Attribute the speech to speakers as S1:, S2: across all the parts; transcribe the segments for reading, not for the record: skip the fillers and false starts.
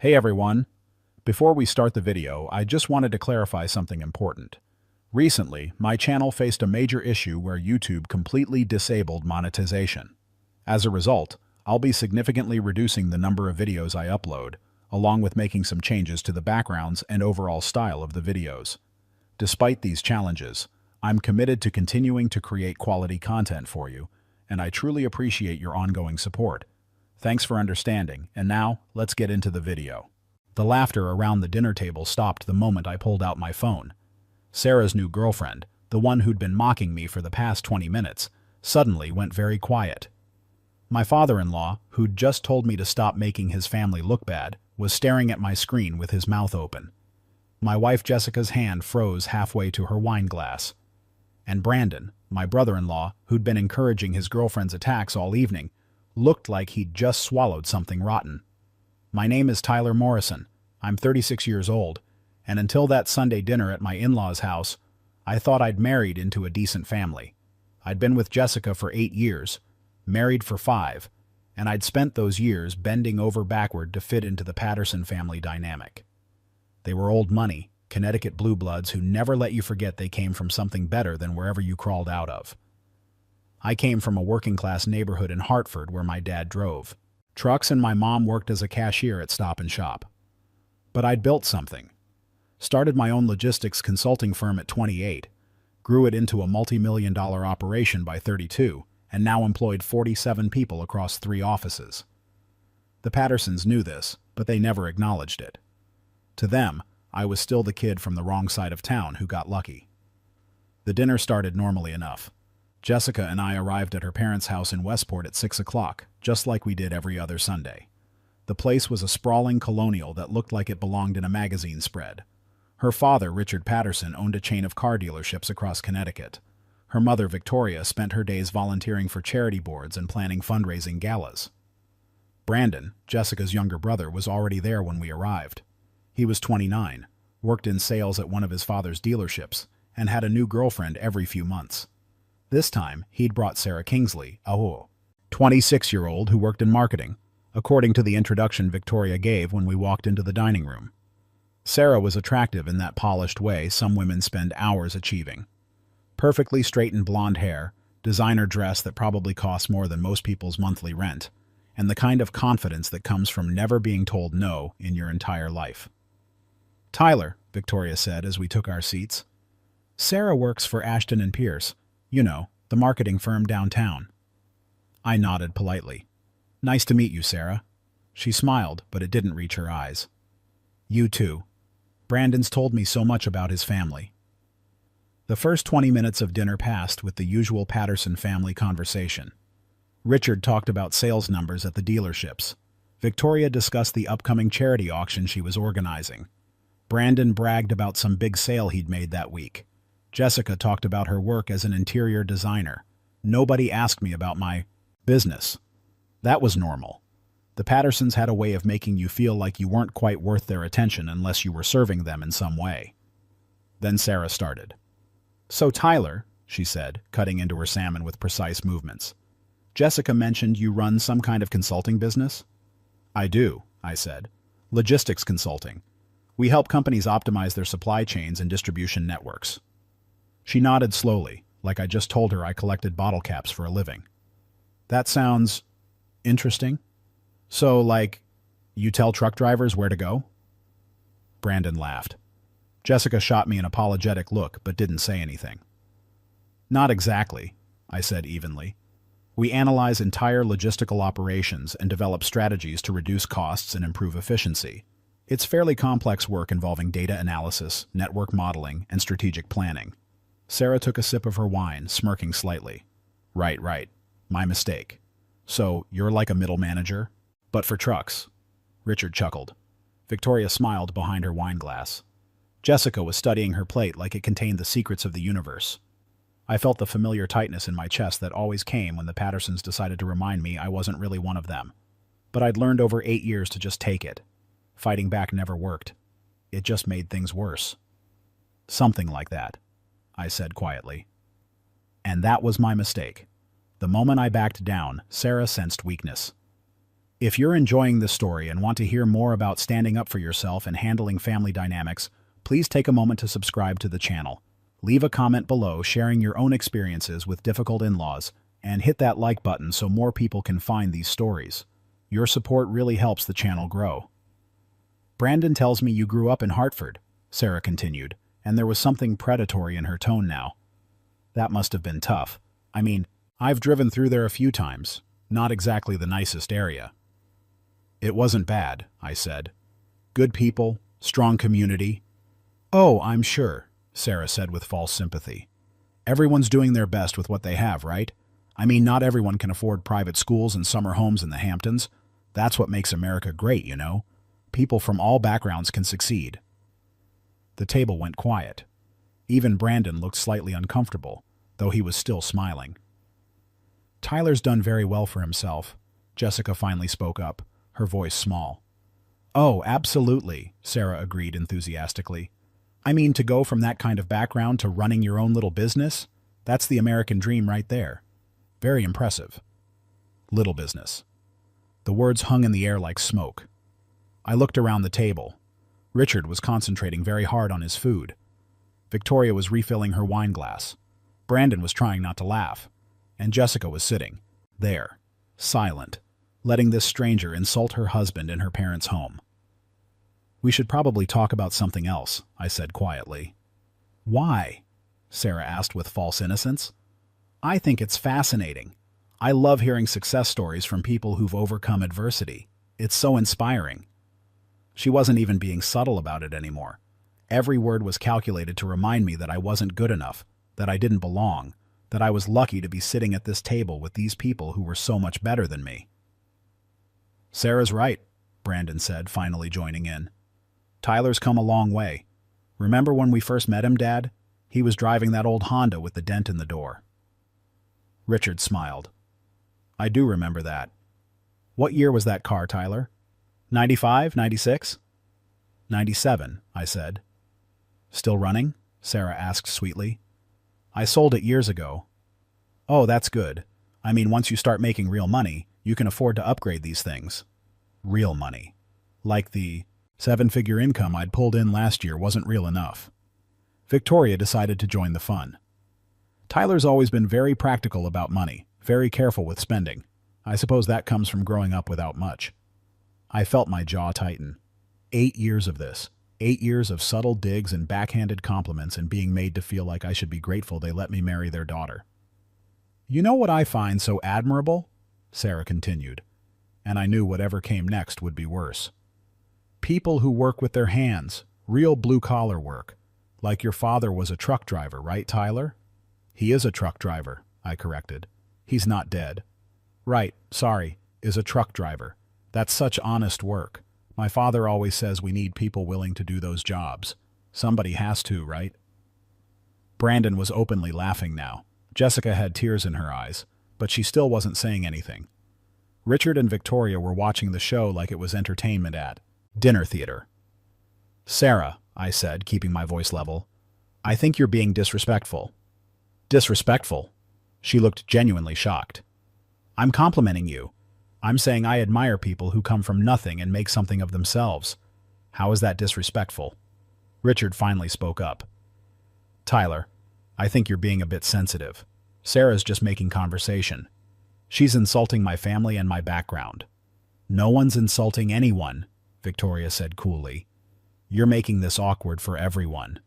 S1: Hey everyone! Before we start the video, I just wanted to clarify something important. Recently, my channel faced a major issue where YouTube completely disabled monetization. As a result, I'll be significantly reducing the number of videos I upload, along with making some changes to the backgrounds and overall style of the videos. Despite these challenges, I'm committed to continuing to create quality content for you, and I truly appreciate your ongoing support. Thanks for understanding, and now, let's get into the video. The laughter around the dinner table stopped the moment I pulled out my phone. Sarah's new girlfriend, the one who'd been mocking me for the past 20 minutes, suddenly went very quiet. My father-in-law, who'd just told me to stop making his family look bad, was staring at my screen with his mouth open. My wife Jessica's hand froze halfway to her wine glass. And Brandon, my brother-in-law, who'd been encouraging his girlfriend's attacks all evening, looked like he'd just swallowed something rotten. My name is Tyler Morrison. I'm 36 years old, and until that Sunday dinner at my in-laws' house, I thought I'd married into a decent family. I'd been with Jessica for 8 years, married for 5, and I'd spent those years bending over backward to fit into the Patterson family dynamic. They were old money, Connecticut blue bloods who never let you forget they came from something better than wherever you crawled out of. I came from a working-class neighborhood in Hartford where my dad drove trucks and my mom worked as a cashier at Stop and Shop. But I'd built something. Started my own logistics consulting firm at 28, grew it into a multi-million-dollar operation by 32, and now employed 47 people across 3 offices. The Pattersons knew this, but they never acknowledged it. To them, I was still the kid from the wrong side of town who got lucky. The dinner started normally enough. Jessica and I arrived at her parents' house in Westport at 6 o'clock, just like we did every other Sunday. The place was a sprawling colonial that looked like it belonged in a magazine spread. Her father, Richard Patterson, owned a chain of car dealerships across Connecticut. Her mother, Victoria, spent her days volunteering for charity boards and planning fundraising galas. Brandon, Jessica's younger brother, was already there when we arrived. He was 29, worked in sales at one of his father's dealerships, and had a new girlfriend every few months. This time, he'd brought Sarah Kingsley, a 26-year-old who worked in marketing, according to the introduction Victoria gave when we walked into the dining room. Sarah was attractive in that polished way some women spend hours achieving. Perfectly straightened blonde hair, designer dress that probably costs more than most people's monthly rent, and the kind of confidence that comes from never being told no in your entire life. "Tyler," Victoria said as we took our seats. "Sarah works for Ashton and Pierce. You know, the marketing firm downtown." I nodded politely. "Nice to meet you, Sarah." She smiled, but it didn't reach her eyes. "You too. Brandon's told me so much about his family." The first 20 minutes of dinner passed with the usual Patterson family conversation. Richard talked about sales numbers at the dealerships. Victoria discussed the upcoming charity auction she was organizing. Brandon bragged about some big sale he'd made that week. Jessica talked about her work as an interior designer. Nobody asked me about my business. That was normal. The Pattersons had a way of making you feel like you weren't quite worth their attention unless you were serving them in some way. Then Sarah started. "So Tyler," she said, cutting into her salmon with precise movements, "Jessica mentioned you run some kind of consulting business?" "I do," I said. "Logistics consulting. We help companies optimize their supply chains and distribution networks." She nodded slowly, like I just told her I collected bottle caps for a living. "That sounds interesting. So, like, you tell truck drivers where to go?" Brandon laughed. Jessica shot me an apologetic look, but didn't say anything. "Not exactly," I said evenly. "We analyze entire logistical operations and develop strategies to reduce costs and improve efficiency. It's fairly complex work involving data analysis, network modeling, and strategic planning." Sarah took a sip of her wine, smirking slightly. Right. My mistake. "So, you're like a middle manager? But for trucks." Richard chuckled. Victoria smiled behind her wine glass. Jessica was studying her plate like it contained the secrets of the universe. I felt the familiar tightness in my chest that always came when the Pattersons decided to remind me I wasn't really one of them. But I'd learned over 8 years to just take it. Fighting back never worked. It just made things worse. "Something like that," I said quietly. And that was my mistake. The moment I backed down, Sarah sensed weakness. If you're enjoying this story and want to hear more about standing up for yourself and handling family dynamics, please take a moment to subscribe to the channel. Leave a comment below sharing your own experiences with difficult in-laws, and hit that like button so more people can find these stories. Your support really helps the channel grow. Brandon tells me you grew up in Hartford, Sarah continued, and there was something predatory in her tone now. That must have been tough. I mean, I've driven through there a few times. Not exactly the nicest area. It wasn't bad, I said. Good people, strong community. Oh, I'm sure, Sarah said with false sympathy. Everyone's doing their best with what they have, right? I mean, not everyone can afford private schools and summer homes in the Hamptons. That's what makes America great, you know? People from all backgrounds can succeed. The table went quiet. Even Brandon looked slightly uncomfortable, though he was still smiling. Tyler's done very well for himself, Jessica finally spoke up, her voice small. Oh, absolutely, Sarah agreed enthusiastically. I mean, to go from that kind of background to running your own little business, that's the American dream right there. Very impressive. Little business. The words hung in the air like smoke. I looked around the table. Richard was concentrating very hard on his food. Victoria was refilling her wine glass. Brandon was trying not to laugh. And Jessica was sitting, there, silent, letting this stranger insult her husband in her parents' home. We should probably talk about something else, I said quietly. Why? Sarah asked with false innocence. I think it's fascinating. I love hearing success stories from people who've overcome adversity. It's so inspiring. She wasn't even being subtle about it anymore. Every word was calculated to remind me that I wasn't good enough, that I didn't belong, that I was lucky to be sitting at this table with these people who were so much better than me. Sarah's right, Brandon said, finally joining in. Tyler's come a long way. Remember when we first met him, Dad? He was driving that old Honda with the dent in the door. Richard smiled. I do remember that. What year was that car, Tyler? 95, 96? 97, I said. Still running? Sarah asked sweetly. I sold it years ago. Oh, that's good. I mean, once you start making real money, you can afford to upgrade these things. Real money. Like the 7-figure income I'd pulled in last year wasn't real enough. Victoria decided to join the fun. Tyler's always been very practical about money, very careful with spending. I suppose that comes from growing up without much. I felt my jaw tighten. 8 years of this. 8 years of subtle digs and backhanded compliments and being made to feel like I should be grateful they let me marry their daughter. You know what I find so admirable? Sarah continued, and I knew whatever came next would be worse. People who work with their hands, real blue-collar work. Like your father was a truck driver, right, Tyler? He is a truck driver, I corrected. He's not dead. Right, sorry, is a truck driver. That's such honest work. My father always says we need people willing to do those jobs. Somebody has to, right? Brandon was openly laughing now. Jessica had tears in her eyes, but she still wasn't saying anything. Richard and Victoria were watching the show like it was entertainment at dinner theater. Sarah, I said, keeping my voice level, I think you're being disrespectful. Disrespectful? She looked genuinely shocked. I'm complimenting you. I'm saying I admire people who come from nothing and make something of themselves. How is that disrespectful? Richard finally spoke up. Tyler, I think you're being a bit sensitive. Sarah's just making conversation. She's insulting my family and my background. No one's insulting anyone, Victoria said coolly. You're making this awkward for everyone.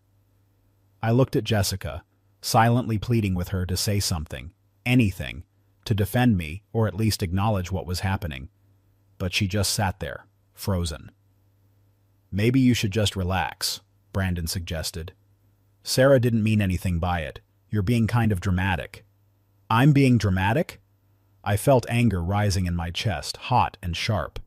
S1: I looked at Jessica, silently pleading with her to say something, anything, to defend me or at least acknowledge what was happening. But she just sat there, frozen. Maybe you should just relax, Brandon suggested. Sarah didn't mean anything by it. You're being kind of dramatic. I'm being dramatic? I felt anger rising in my chest, hot and sharp.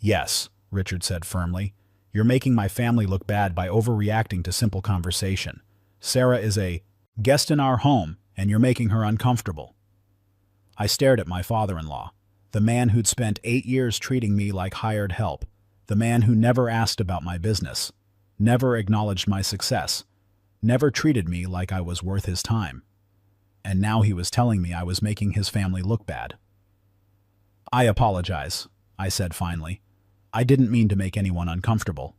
S1: Yes, Richard said firmly. You're making my family look bad by overreacting to simple conversation. Sarah is a guest in our home, and you're making her uncomfortable. I stared at my father-in-law, the man who'd spent 8 years treating me like hired help, the man who never asked about my business, never acknowledged my success, never treated me like I was worth his time. And now he was telling me I was making his family look bad. I apologize, I said finally. I didn't mean to make anyone uncomfortable.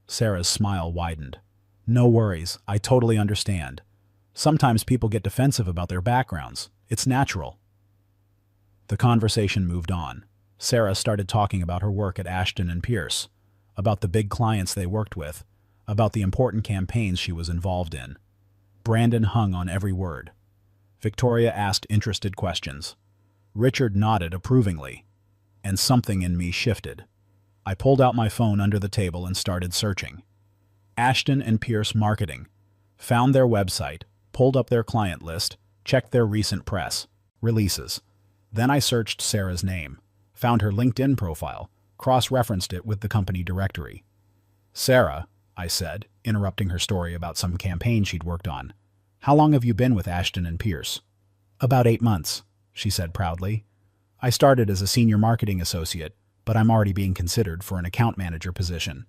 S1: Sarah's smile widened. No worries, I totally understand. Sometimes people get defensive about their backgrounds. It's natural. The conversation moved on. Sarah started talking about her work at Ashton and Pierce, about the big clients they worked with, about the important campaigns she was involved in. Brandon hung on every word. Victoria asked interested questions. Richard nodded approvingly, and something in me shifted. I pulled out my phone under the table and started searching. Ashton and Pierce Marketing. Found their website, pulled up their client list, checked their recent press releases. Then I searched Sarah's name, found her LinkedIn profile, cross-referenced it with the company directory. Sarah, I said, interrupting her story about some campaign she'd worked on. How long have you been with Ashton and Pierce? About 8 months, she said proudly. I started as a senior marketing associate, but I'm already being considered for an account manager position.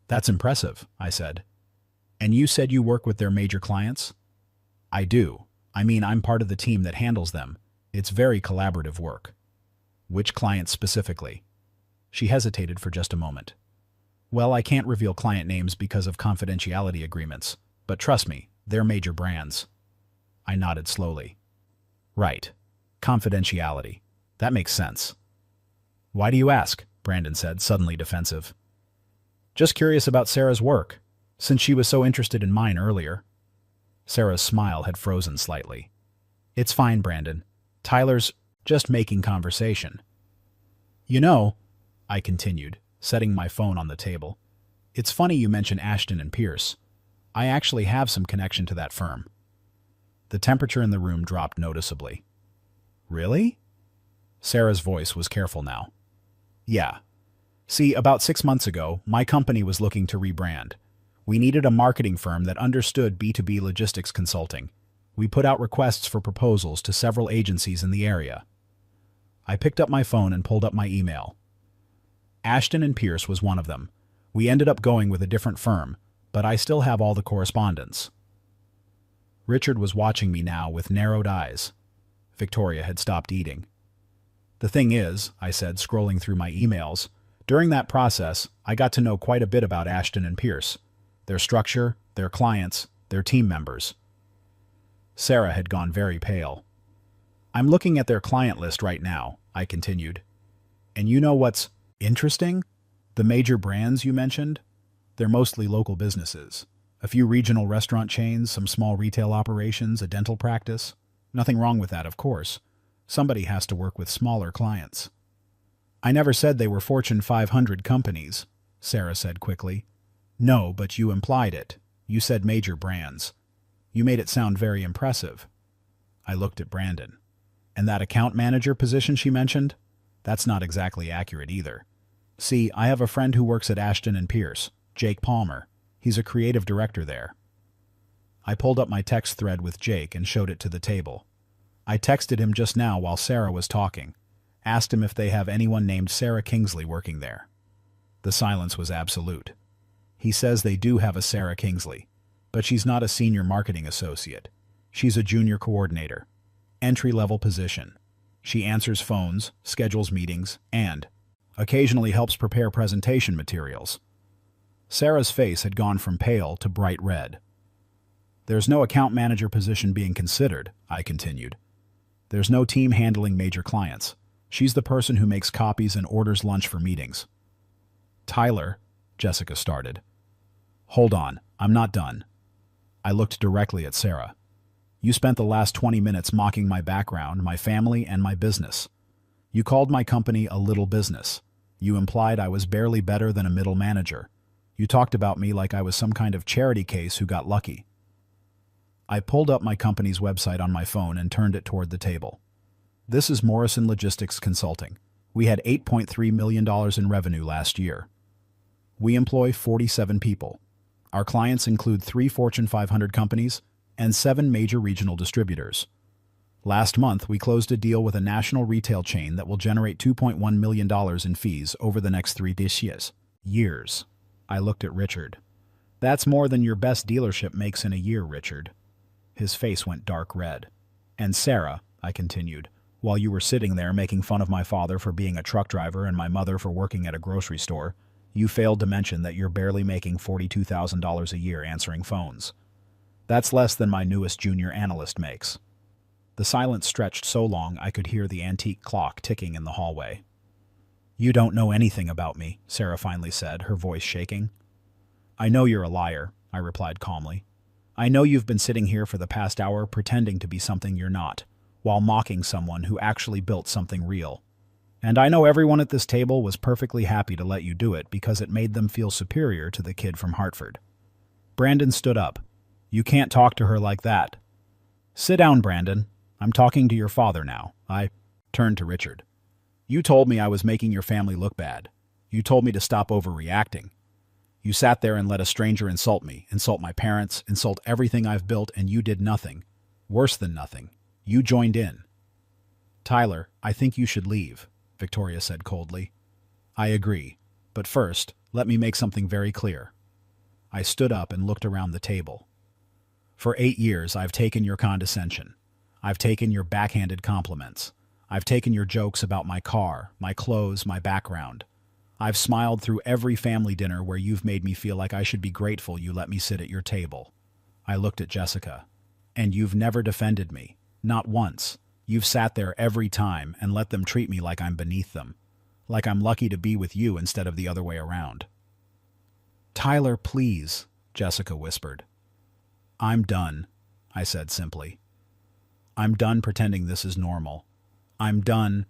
S1: That's impressive, I said. And you said you work with their major clients? I do. I mean, I'm part of the team that handles them. It's very collaborative work. Which clients specifically? She hesitated for just a moment. Well, I can't reveal client names because of confidentiality agreements, but trust me, they're major brands. I nodded slowly. Right. Confidentiality. That makes sense. Why do you ask? Brandon said, suddenly defensive. Just curious about Sarah's work, since she was so interested in mine earlier. Sarah's smile had frozen slightly. It's fine, Brandon. Tyler's just making conversation. You know, I continued, setting my phone on the table. It's funny you mention Ashton and Pierce. I actually have some connection to that firm. The temperature in the room dropped noticeably. Really? Sarah's voice was careful now. Yeah. See, about 6 months ago, my company was looking to rebrand. We needed a marketing firm that understood B2B logistics consulting. We put out requests for proposals to several agencies in the area. I picked up my phone and pulled up my email. Ashton and Pierce was one of them. We ended up going with a different firm, but I still have all the correspondence. Richard was watching me now with narrowed eyes. Victoria had stopped eating. The thing is, I said, scrolling through my emails, during that process, I got to know quite a bit about Ashton and Pierce, their structure, their clients, their team members. Sarah had gone very pale. I'm looking at their client list right now, I continued. And you know what's interesting? The major brands you mentioned? They're mostly local businesses. A few regional restaurant chains, some small retail operations, a dental practice. Nothing wrong with that, of course. Somebody has to work with smaller clients. I never said they were Fortune 500 companies, Sarah said quickly. No, but you implied it. You said major brands. You made it sound very impressive. I looked at Brandon. And that account manager position she mentioned? That's not exactly accurate either. See, I have a friend who works at Ashton and Pierce, Jake Palmer. He's a creative director there. I pulled up my text thread with Jake and showed it to the table. I texted him just now while Sarah was talking, asked him if they have anyone named Sarah Kingsley working there. The silence was absolute. He says they do have a Sarah Kingsley, but she's not a senior marketing associate. She's a junior coordinator. Entry-level position. She answers phones, schedules meetings, and occasionally helps prepare presentation materials. Sarah's face had gone from pale to bright red. There's no account manager position being considered, I continued. There's no team handling major clients. She's the person who makes copies and orders lunch for meetings. Tyler, Jessica started. Hold on, I'm not done. I looked directly at Sarah. You spent the last 20 minutes mocking my background, my family, and my business. You called my company a little business. You implied I was barely better than a middle manager. You talked about me like I was some kind of charity case who got lucky. I pulled up my company's website on my phone and turned it toward the table. This is Morrison Logistics Consulting. We had $8.3 million in revenue last year. We employ 47 people. Our clients include 3 Fortune 500 companies and 7 major regional distributors. Last month, we closed a deal with a national retail chain that will generate $2.1 million in fees over the next 3 years. I looked at Richard. That's more than your best dealership makes in a year, Richard. His face went dark red. And Sarah, I continued, While you were sitting there making fun of my father for being a truck driver and my mother for working at a grocery store, you failed to mention that you're barely making $42,000 a year answering phones. That's less than my newest junior analyst makes." The silence stretched so long I could hear the antique clock ticking in the hallway. "You don't know anything about me," Sarah finally said, her voice shaking. "I know you're a liar," I replied calmly. "I know you've been sitting here for the past hour pretending to be something you're not, while mocking someone who actually built something real. And I know everyone at this table was perfectly happy to let you do it because it made them feel superior to the kid from Hartford." Brandon stood up. "You can't talk to her like that." "Sit down, Brandon. I'm talking to your father now." I turned to Richard. "You told me I was making your family look bad. You told me to stop overreacting. You sat there and let a stranger insult me, insult my parents, insult everything I've built, and you did nothing. Worse than nothing. You joined in." "Tyler, I think you should leave," Victoria said coldly. "I agree. But first, let me make something very clear." I stood up and looked around the table. "For 8 years, I've taken your condescension. I've taken your backhanded compliments. I've taken your jokes about my car, my clothes, my background. I've smiled through every family dinner where you've made me feel like I should be grateful you let me sit at your table." I looked at Jessica. "And you've never defended me. Not once. You've sat there every time and let them treat me like I'm beneath them. Like I'm lucky to be with you instead of the other way around." "Tyler, please," Jessica whispered. "I'm done," I said simply. "I'm done pretending this is normal. I'm done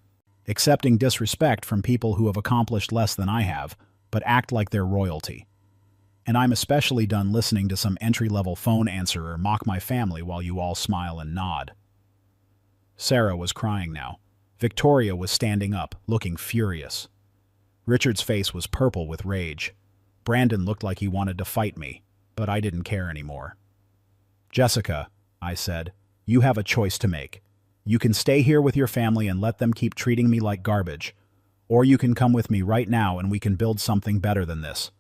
S1: accepting disrespect from people who have accomplished less than I have, but act like they're royalty. And I'm especially done listening to some entry-level phone answerer mock my family while you all smile and nod." Sarah was crying now. Victoria was standing up, looking furious. Richard's face was purple with rage. Brandon looked like he wanted to fight me, but I didn't care anymore. "Jessica," I said, "you have a choice to make. You can stay here with your family and let them keep treating me like garbage, or you can come with me right now and we can build something better than this."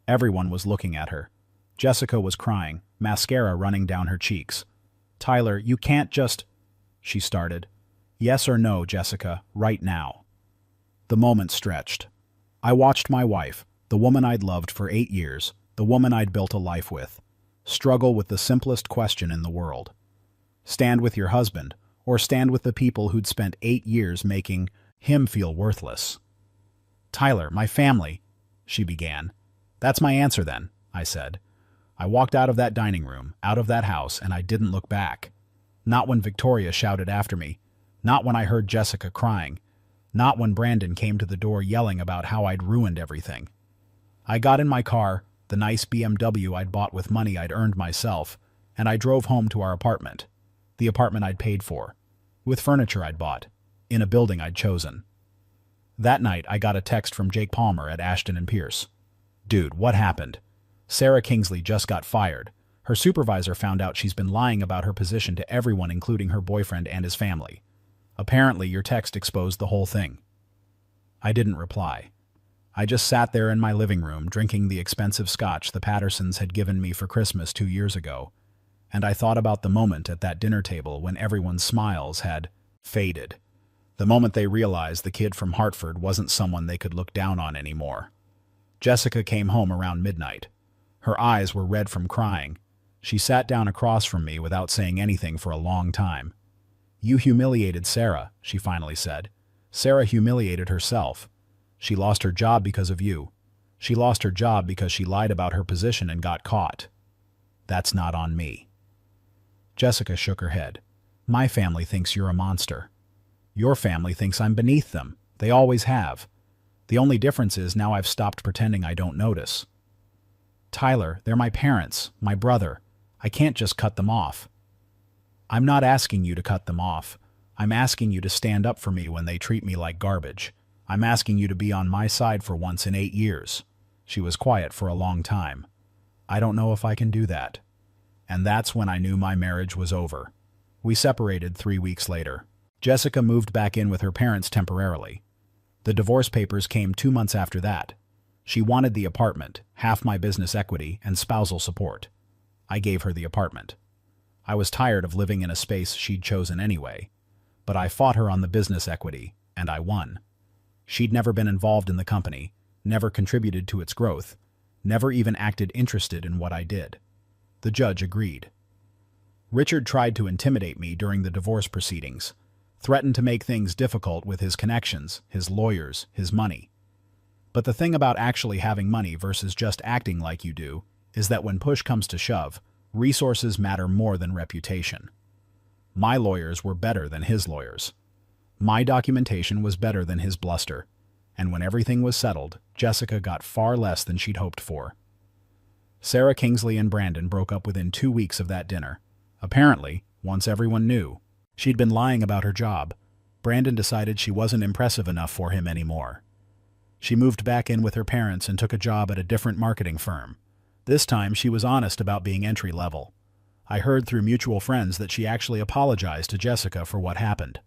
S1: Everyone was looking at her. Jessica was crying, mascara running down her cheeks. "Tyler, you can't just—" she started. "Yes or no, Jessica, right now." The moment stretched. I watched my wife, the woman I'd loved for 8 years, the woman I'd built a life with, struggle with the simplest question in the world. Stand with your husband, or stand with the people who'd spent 8 years making him feel worthless. "Tyler, my family," she began. "That's my answer then," I said. I walked out of that dining room, out of that house, and I didn't look back. Not when Victoria shouted after me. Not when I heard Jessica crying. Not when Brandon came to the door yelling about how I'd ruined everything. I got in my car, the nice BMW I'd bought with money I'd earned myself, and I drove home to our apartment. The apartment I'd paid for, with furniture I'd bought, in a building I'd chosen. That night, I got a text from Jake Palmer at Ashton and Pierce. "Dude, what happened? Sarah Kingsley just got fired. Her supervisor found out she's been lying about her position to everyone, including her boyfriend and his family. Apparently, your text exposed the whole thing." I didn't reply. I just sat there in my living room drinking the expensive scotch the Pattersons had given me for Christmas 2 years ago, and I thought about the moment at that dinner table when everyone's smiles had faded. The moment they realized the kid from Hartford wasn't someone they could look down on anymore. Jessica came home around midnight. Her eyes were red from crying. She sat down across from me without saying anything for a long time. "You humiliated Sarah," she finally said. "Sarah humiliated herself. She lost her job because of you. She lost her job because she lied about her position and got caught. That's not on me." Jessica shook her head. "My family thinks you're a monster. Your family thinks I'm beneath them. They always have. The only difference is now I've stopped pretending I don't notice." "Tyler, they're my parents, my brother. I can't just cut them off." "I'm not asking you to cut them off. I'm asking you to stand up for me when they treat me like garbage. I'm asking you to be on my side for once in 8 years. She was quiet for a long time. "I don't know if I can do that." And that's when I knew my marriage was over. We separated 3 weeks later. Jessica moved back in with her parents temporarily. The divorce papers came 2 months after that. She wanted the apartment, half my business equity, and spousal support. I gave her the apartment. I was tired of living in a space she'd chosen anyway. But I fought her on the business equity, and I won. She'd never been involved in the company, never contributed to its growth, never even acted interested in what I did. The judge agreed. Richard tried to intimidate me during the divorce proceedings, threatened to make things difficult with his connections, his lawyers, his money. But the thing about actually having money versus just acting like you do is that when push comes to shove, resources matter more than reputation. My lawyers were better than his lawyers. My documentation was better than his bluster, and when everything was settled, Jessica got far less than she'd hoped for. Sarah Kingsley and Brandon broke up within 2 weeks of that dinner. Apparently, once everyone knew, she'd been lying about her job. Brandon decided she wasn't impressive enough for him anymore. She moved back in with her parents and took a job at a different marketing firm. This time, she was honest about being entry-level. I heard through mutual friends that she actually apologized to Jessica for what happened.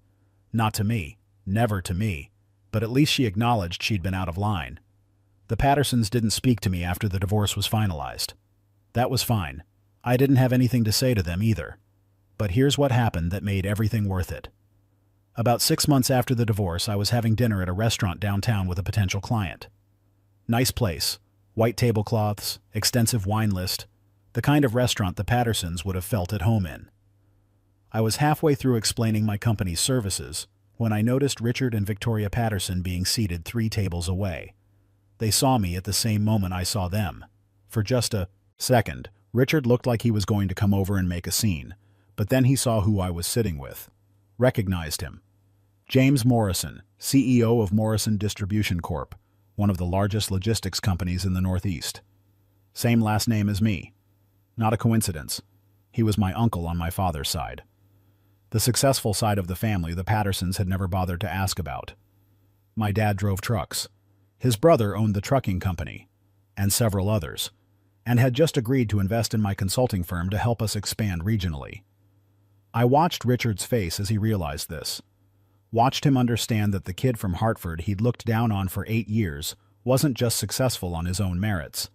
S1: Not to me, never to me, but at least she acknowledged she'd been out of line. The Pattersons didn't speak to me after the divorce was finalized. That was fine. I didn't have anything to say to them either. But here's what happened that made everything worth it. About 6 months after the divorce, I was having dinner at a restaurant downtown with a potential client. Nice place, white tablecloths, extensive wine list, the kind of restaurant the Pattersons would have felt at home in. I was halfway through explaining my company's services when I noticed Richard and Victoria Patterson being seated 3 tables away. They saw me at the same moment I saw them. For just a second, Richard looked like he was going to come over and make a scene, but then he saw who I was sitting with. Recognized him. James Morrison, CEO of Morrison Distribution Corp., one of the largest logistics companies in the Northeast. Same last name as me. Not a coincidence. He was my uncle on my father's side. The successful side of the family the Pattersons had never bothered to ask about. My dad drove trucks. His brother owned the trucking company, and several others, and had just agreed to invest in my consulting firm to help us expand regionally. I watched Richard's face as he realized this. Watched him understand that the kid from Hartford he'd looked down on for 8 years wasn't just successful on his own merits.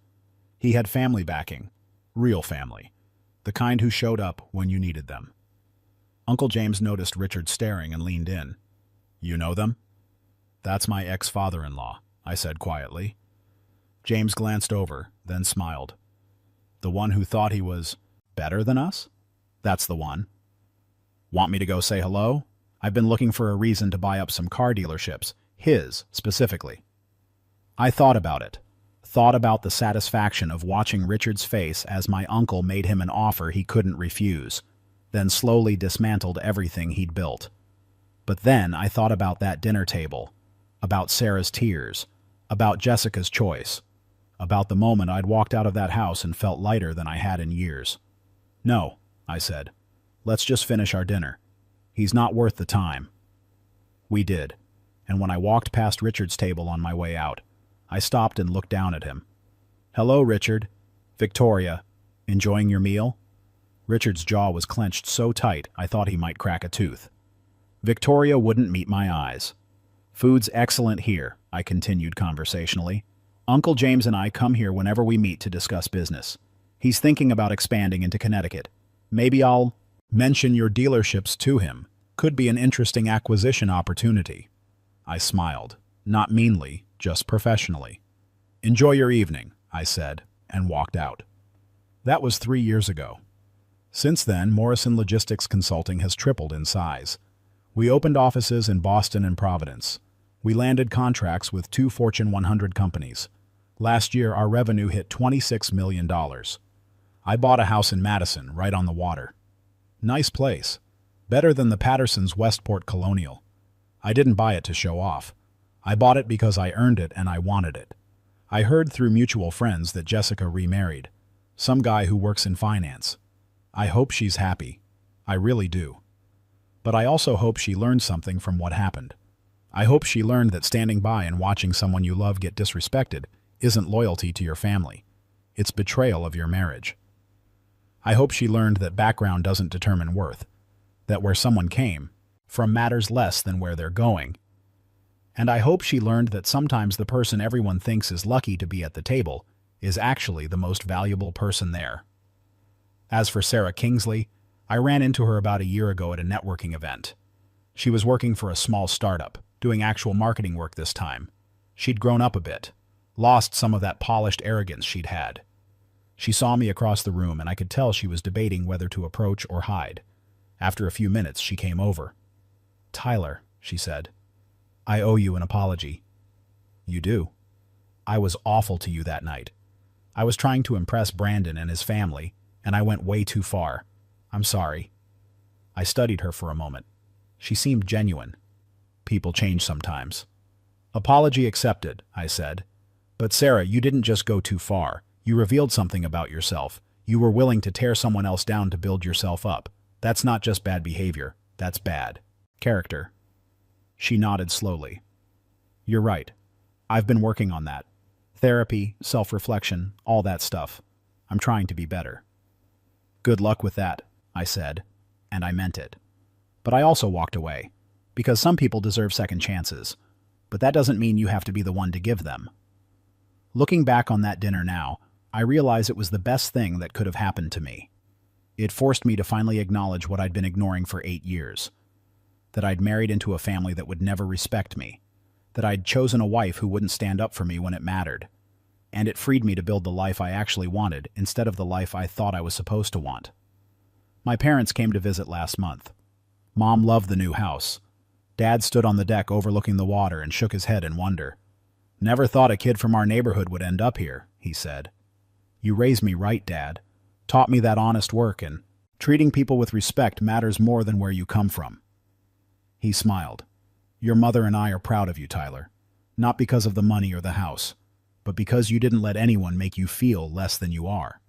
S1: He had family backing. Real family. The kind who showed up when you needed them. Uncle James noticed Richard staring and leaned in. "You know them?" "That's my ex-father-in-law," I said quietly. James glanced over, then smiled. "The one who thought he was better than us? That's the one. Want me to go say hello? I've been looking for a reason to buy up some car dealerships, his specifically." I thought about it. Thought about the satisfaction of watching Richard's face as my uncle made him an offer he couldn't refuse, then slowly dismantled everything he'd built. But then I thought about that dinner table, about Sarah's tears, about Jessica's choice, about the moment I'd walked out of that house and felt lighter than I had in years. "No," I said. "Let's just finish our dinner. He's not worth the time." We did, and when I walked past Richard's table on my way out, I stopped and looked down at him. "Hello, Richard. Victoria. Enjoying your meal?" Richard's jaw was clenched so tight I thought he might crack a tooth. Victoria wouldn't meet my eyes. "Food's excellent here," I continued conversationally. "Uncle James and I come here whenever we meet to discuss business. He's thinking about expanding into Connecticut. Maybe I'll mention your dealerships to him. Could be an interesting acquisition opportunity." I smiled, not meanly, just professionally. "Enjoy your evening," I said, and walked out. That was 3 years ago. Since then, Morrison Logistics Consulting has tripled in size. We opened offices in Boston and Providence. We landed contracts with 2 Fortune 100 companies. Last year, our revenue hit $26 million. I bought a house in Madison, right on the water. Nice place. Better than the Pattersons' Westport Colonial. I didn't buy it to show off. I bought it because I earned it and I wanted it. I heard through mutual friends that Jessica remarried. Some guy who works in finance. I hope she's happy. I really do. But I also hope she learned something from what happened. I hope she learned that standing by and watching someone you love get disrespected isn't loyalty to your family. It's betrayal of your marriage. I hope she learned that background doesn't determine worth. That where someone came from matters less than where they're going. And I hope she learned that sometimes the person everyone thinks is lucky to be at the table is actually the most valuable person there. As for Sarah Kingsley, I ran into her about a year ago at a networking event. She was working for a small startup, doing actual marketing work this time. She'd grown up a bit, lost some of that polished arrogance she'd had. She saw me across the room, and I could tell she was debating whether to approach or hide. After a few minutes, she came over. "Tyler," she said, "I owe you an apology." "You do?" "I was awful to you that night. I was trying to impress Brandon and his family, and I went way too far. I'm sorry." I studied her for a moment. She seemed genuine. People change sometimes. "Apology accepted," I said. "But Sarah, you didn't just go too far. You revealed something about yourself. You were willing to tear someone else down to build yourself up. That's not just bad behavior. That's bad character." She nodded slowly. "You're right. I've been working on that. Therapy, self-reflection, all that stuff. I'm trying to be better." "Good luck with that," I said, and I meant it. But I also walked away, because some people deserve second chances, but that doesn't mean you have to be the one to give them. Looking back on that dinner now, I realize it was the best thing that could have happened to me. It forced me to finally acknowledge what I'd been ignoring for 8 years. That I'd married into a family that would never respect me. That I'd chosen a wife who wouldn't stand up for me when it mattered. And it freed me to build the life I actually wanted instead of the life I thought I was supposed to want. My parents came to visit last month. Mom loved the new house. Dad stood on the deck overlooking the water and shook his head in wonder. "Never thought a kid from our neighborhood would end up here," he said. "You raised me right, Dad. Taught me that honest work and treating people with respect matters more than where you come from." He smiled. "Your mother and I are proud of you, Tyler. Not because of the money or the house, but because you didn't let anyone make you feel less than you are."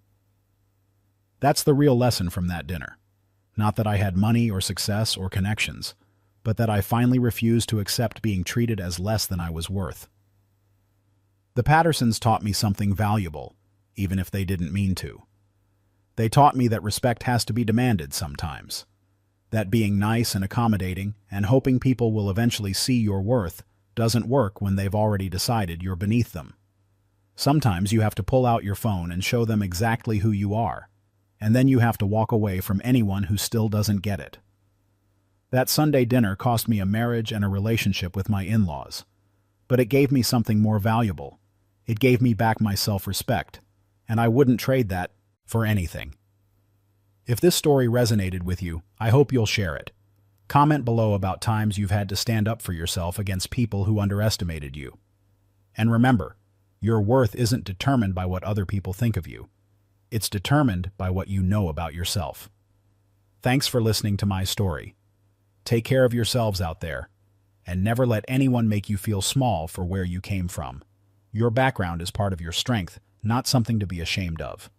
S1: That's the real lesson from that dinner. Not that I had money or success or connections, but that I finally refused to accept being treated as less than I was worth. The Pattersons taught me something valuable, even if they didn't mean to. They taught me that respect has to be demanded sometimes. That being nice and accommodating and hoping people will eventually see your worth doesn't work when they've already decided you're beneath them. Sometimes you have to pull out your phone and show them exactly who you are, and then you have to walk away from anyone who still doesn't get it. That Sunday dinner cost me a marriage and a relationship with my in-laws, but it gave me something more valuable. It gave me back my self-respect, and I wouldn't trade that for anything. If this story resonated with you, I hope you'll share it. Comment below about times you've had to stand up for yourself against people who underestimated you. And remember, your worth isn't determined by what other people think of you. It's determined by what you know about yourself. Thanks for listening to my story. Take care of yourselves out there, and never let anyone make you feel small for where you came from. Your background is part of your strength, not something to be ashamed of.